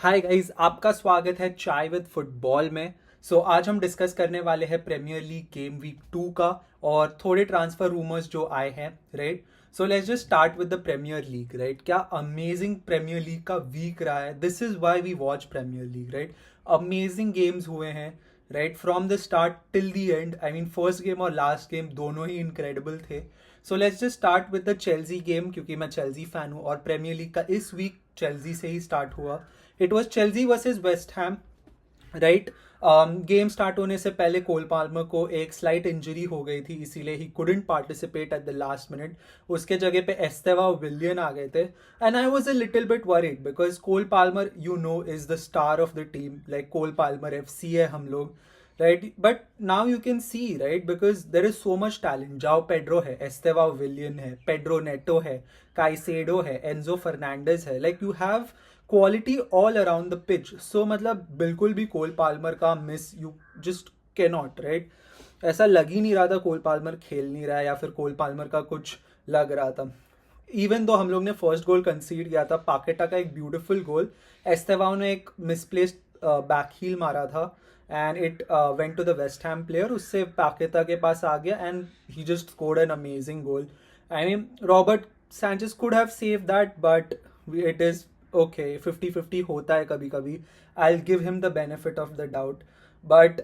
Hi guys, आपका स्वागत है चाय विद फुटबॉल में। आज हम डिस्कस करने वाले हैं प्रीमियर लीग गेम वीक 2 का और थोड़े ट्रांसफर रूमर्स जो आए हैं, right. Let's just start with the Premier League, right. क्या अमेजिंग प्रीमियर लीग का वीक रहा है। This is why we watch Premier League, right. Amazing games हुए हैं, right, from the start till the end. I mean first game और last game दोनों ही incredible थे। Let's just start with the Chelsea game, क्योंकि मैं Chelsea fan हूँ और प्रीमियर लीग का इस वीक चेल्सी से ही स्टार्ट हुआ। It was Chelsea versus West Ham, right. Game start होने से पहले कोल पाल्मर को एक स्लाइट इंजरी हो गई थी, इसीलिए he couldn't participate at the last minute. उसके जगह पे एस्तेवा विलियन आ गए थे and I was a little bit worried because Cole Palmer you know is the star of the team. Like Cole Palmer FC है हम लोग, राइट। But now you can see, right, because there is so much talent. Joao Pedro है, Estevao Willian है, Pedro Neto है, Caicedo है, Enzo Fernandez है। Like you have quality all around the pitch. मतलब बिल्कुल भी कोल पाल्मर का miss you just cannot, right. ऐसा लग ही नहीं रहा था कोल पाल्मर खेल नहीं रहा है या फिर कोल पाल्मर का कुछ लग रहा था। इवन दो हम लोग ने फर्स्ट गोल कंसीड किया था, पाकेटा का एक ब्यूटीफुल गोल, एस्तेवाओ ने एक मिसप्लेस्ड बैक हील मारा था and it went to the West Ham player, उससे पाकेटा के पास आ गया and he just scored an amazing goal. I mean Robert Sanchez could have save that but it is okay, 50-50 होता है कभी कभी। I will give him the benefit of the doubt. But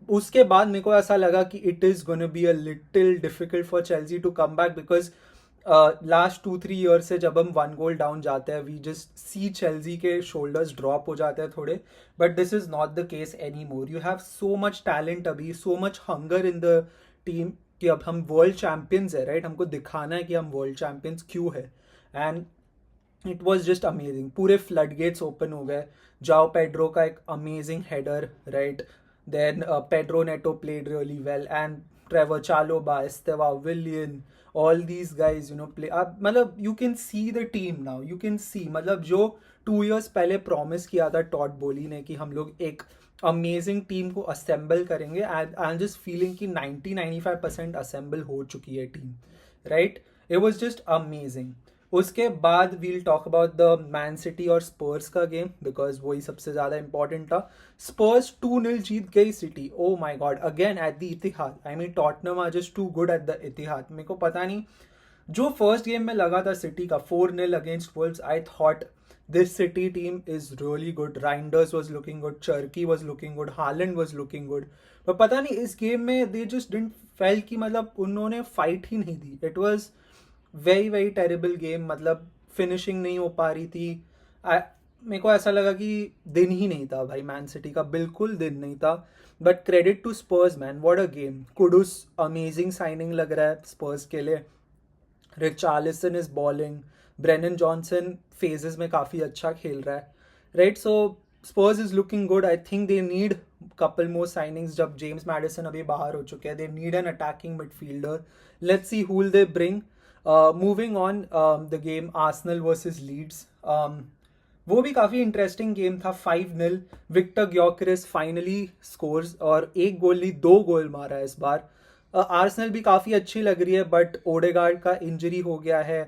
उसके बाद मेरे को ऐसा लगा कि it is gonna be a little difficult for Chelsea to come back because last 2-3 year से जब हम 1 गोल डाउन जाते हैं वी जस्ट सी चेल्सी के शोल्डर्स ड्रॉप हो जाते हैं थोड़े। But this is not the case any more. You have so much talent अभी, so much hunger in the team कि अब हम वर्ल्ड चैंपियंस है, राइट। हमको दिखाना है कि हम वर्ल्ड चैंपियंस क्यों है। And it was just amazing, पूरे फ्लड गेट्स ओपन हो गए। जाओ पेड्रो का एक amazing header, right. Then Pedro Neto played really well and Trevoh Chalobah, Estevao Willian, all these guys play. अब मतलब you can see the team now, you can see मतलब जो 2 years पहले प्रॉमिस किया था टॉड बोली ने कि हम लोग एक अमेजिंग टीम को असेंबल करेंगे, and I am just feeling कि 90-95% असेंबल हो चुकी है team, right. It was just amazing. उसके बाद we'll talk about the Man City और स्पर्स का गेम बिकॉज वही सबसे ज़्यादा इंपॉर्टेंट था। स्पर्स 2-0 जीत गई City. Oh my god, again at the Etihad. I mean Tottenham are just too good at the Etihad. मेरे को पता नहीं, जो फर्स्ट गेम में लगा था सिटी का 4-0 against Wolves, I thought this City team is really good. Reijnders was looking good, Cherki was looking good, Haaland was looking good. पर पता नहीं इस गेम में दे जस्ट डिडंट फेल कि मतलब उन्होंने फाइट ही नहीं दी। It was very very terrible game. मतलब फिनिशिंग नहीं हो पा रही थी। मेरे को ऐसा लगा कि दिन ही नहीं था भाई, मैन सिटी का बिल्कुल दिन नहीं था। But credit to Spurs man, what a game. Kudus amazing signing लग रहा है स्पर्स के लिए। Richarlison is balling, Brennan Johnson phases में काफ़ी अच्छा खेल रहा है, right. Spurs is looking good. I think they need couple more signings. जब जेम्स मैडिसन अभी बाहर हो चुके हैं, they need an attacking midfielder. Let's see who will they bring. Moving on, the game Arsenal versus Leeds, वो भी काफ़ी interesting game था। 5-0 विक्टर ग्योकरेस फाइनली स्कोर्स और एक गोल नहीं 2 गोल मारा है इस बार। आर्सेनल भी काफ़ी अच्छी लग रही है बट ओडेगार्ड का इंजरी हो गया है,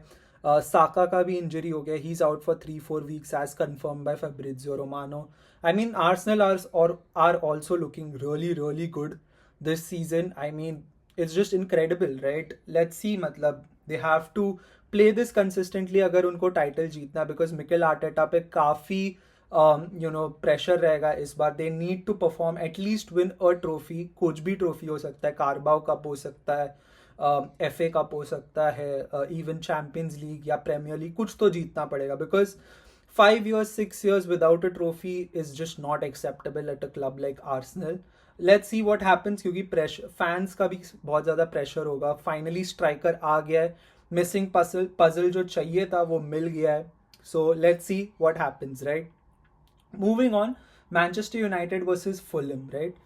साका का भी इंजरी हो गया, he is out for 3-4 weeks as confirmed by Fabrizio Romano. I mean Arsenal are also looking really really good this season. I mean it's just incredible, right. Let's see, मतलब they have to play this consistently अगर उनको title जीतना, because Mikel Arteta पे काफ़ी pressure रहेगा इस बार। They need to perform, at least win a trophy. कुछ भी ट्रॉफी हो सकता है, कारबाओ कप हो सकता है, FA कप हो सकता है, इवन चैंपियंस लीग या प्रीमियर लीग, कुछ तो जीतना पड़ेगा because 5 years 6 years without a trophy is just not acceptable at a club like Arsenal. Let's see what happens, क्योंकि प्रेशर फैंस का भी बहुत ज़्यादा प्रेशर होगा। फाइनली स्ट्राइकर आ गया है, मिसिंग पजल जो चाहिए था वो मिल गया है। So let's see what happens, right. Moving on, Manchester United versus Fulham, right?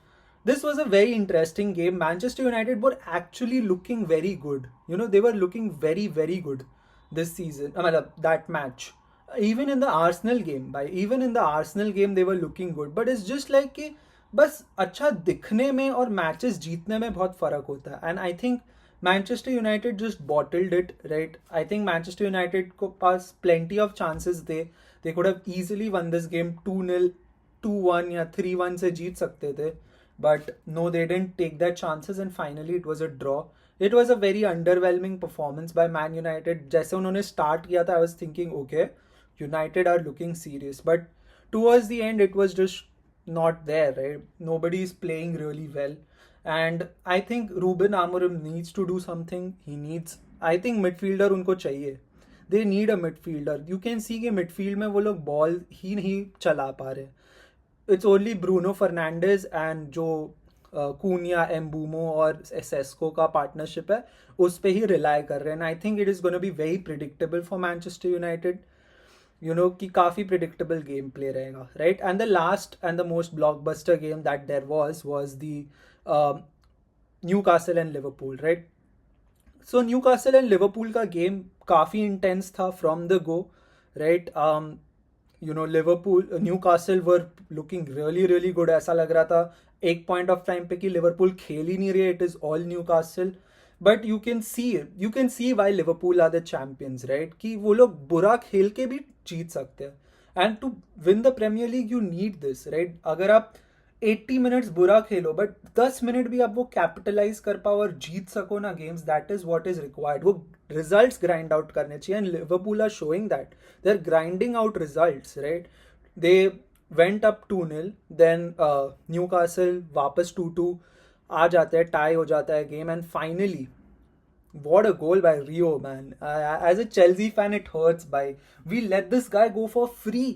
This was a very interesting game. Manchester United were actually looking very good. They were looking very, very good this season. That match. Even in the Arsenal game, they were looking good. But it's just like कि बस अच्छा दिखने में और matches जीतने में बहुत फर्क होता है. And I think Manchester United just bottled it, right? I think Manchester United को पास plenty of chances थे. They could have easily won this game 2-0, 2-1 या 3-1 से जीत सकते थे, but no, they didn't take their chances and finally it was a draw. It was a very underwhelming performance by Man United. जैसे उन्होंने start किया था, I was thinking, okay, United are looking serious, but towards the end it was just not there, right? Nobody is playing really well. And I think Ruben Amorim needs to do something. He needs, I think midfielder उनको चाहिए. They need a midfielder. You can see कि midfield में वो लोग ball ही नहीं चला पा रहे. It's only Bruno Fernandes and जो कूनिया एम्बूमो और सेस्को का पार्टनरशिप है उस पे ही रिलाई कर रहे हैं. I think it is gonna be very predictable for Manchester United, you know, कि काफ़ी प्रिडिक्टेबल गेम प्ले रहेगा, right. And the last and the most blockbuster game that there was the Newcastle and Liverpool, right. So Newcastle and Liverpool का game काफ़ी intense था from the go, right. You know, Liverpool, Newcastle were looking really really good. ऐसा लग रहा था एक point of time पे कि लिवरपूल खेल ही नहीं रही, it is all Newcastle. But you can see why Liverpool are the champions, right, कि वो लोग बुरा खेल के भी जीत सकते हैं. And to win the Premier League you need this, right. अगर आप 80 मिनट्स बुरा खेलो बट 10 मिनट भी आप वो कैपिटलाइज कर पाओ और जीत सको ना games, that is what is required. वो रिजल्ट्स ग्राइंड आउट करने चाहिए and Liverpool are showing that they are grinding out results, right. They went up 2-0, then Newcastle वापस 2-2 आ जाता है, टाई हो जाता है game, and finally what a goal by Rio, man. As a Chelsea fan, it hurts, bhai. We let this guy go for free,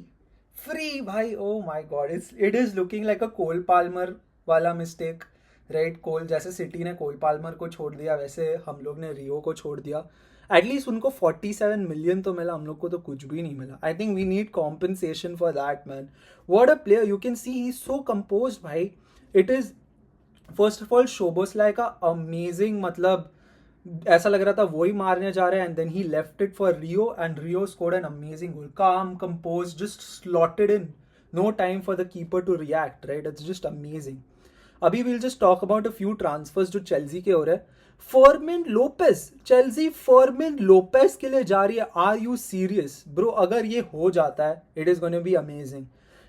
bhai. Oh my god, it is looking like a Cole Palmer वाला mistake, right? Cole, जैसे city ने Cole Palmer को छोड़ दिया वैसे हम लोग ने रियो को छोड़ दिया. एटलीस्ट उनको 47 मिलियन तो मिला, हम लोग को तो कुछ भी नहीं मिला. I think we need compensation for that, man. What a player. You can see he is so composed, भाई. It is first of all Szoboszlai का अमेजिंग, मतलब ऐसा लग रहा था वही मारने जा रहे हैं, and then he left it for Rio and Rio scored an amazing goal. Calm, compose, just slotted in, no time for the keeper to react, right. It's just amazing. अभी will just talk about a few transfers जो Chelsea के हो रहे हैं. Fermin Lopez, Chelsea Fermin Lopez के लिए जा रही है. Are you serious bro? अगर ये हो जाता है it is gonna be amazing,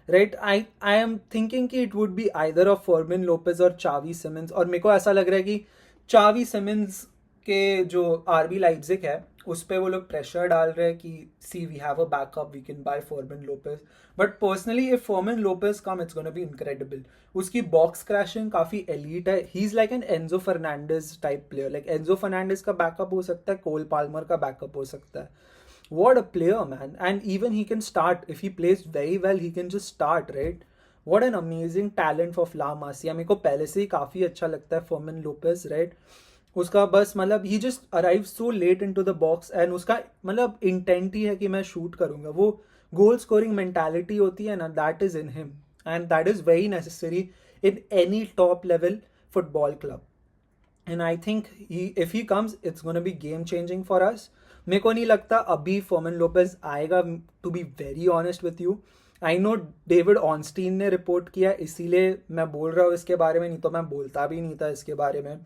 right. I am thinking कि it would be either of Fermin Lopez और चावी सिमंस, और मेरे को ऐसा लग रहा है कि चावी सिमंस के जो आरबी लाइप्जिग है उस पर वो लोग प्रेशर डाल रहे हैं कि see we have a backup, we can buy Fermin Lopez. But personally if Fermin Lopez come, it's gonna be incredible. उसकी बॉक्स क्रैशिंग काफ़ी एलीट है. He is like an Enzo Fernandez type player. Like Enzo Fernandez का backup हो सकता है, कोल Palmer का backup हो सकता है. What a player, man. And even he can start. If he plays very well, he can just start, right? What an amazing talent for La Masia. मेरे को पहले से ही काफ़ी अच्छा लगता है फर्मिन लोपेस, राइट. उसका बस मतलब he just arrive so late in to the box, and उसका मतलब इंटेंट ही है कि मैं शूट करूंगा. वो गोल स्कोरिंग मेंटालिटी होती है ना, that is in him, and that is very necessary in any top level football club. And I think if he comes it's gonna be game changing for us. मेरे को नहीं लगता अभी Fermin Lopez आएगा, to be very honest with you. I know David Ornstein ने report किया, इसीलिए मैं बोल रहा हूँ इसके बारे में, नहीं तो मैं बोलता भी नहीं था इसके बारे में,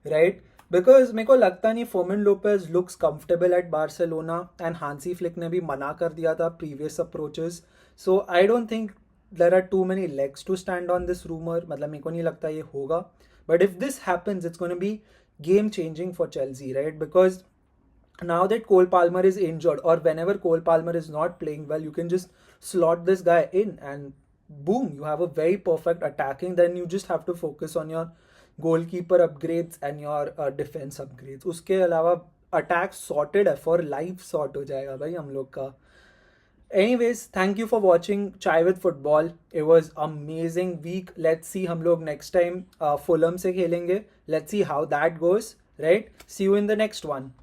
राइट. बिकॉज मेरे को लगता नहीं Fermin Lopez looks comfortable at Barcelona, and Hansi Flick ने भी मना कर दिया था previous approaches. So I don't think there are too many legs to stand on this rumour. मतलब मेरे को नहीं लगता ये होगा, but if this happens it's gonna be game changing for Chelsea, right. Because now that Cole Palmer is injured, or whenever Cole Palmer is not playing well, you can just slot this guy in and boom, you have a very perfect attacking. Then you just have to focus on your goalkeeper upgrades and your defense upgrades. उसके अलावा attack sorted है, for life sort हो जाएगा भाई हम लोग का. Anyways, thank you for watching Chai with Football. It was amazing week. Let's see हम लोग next time Fulham से खेलेंगे. Let's see how that goes, right? See you in the next one.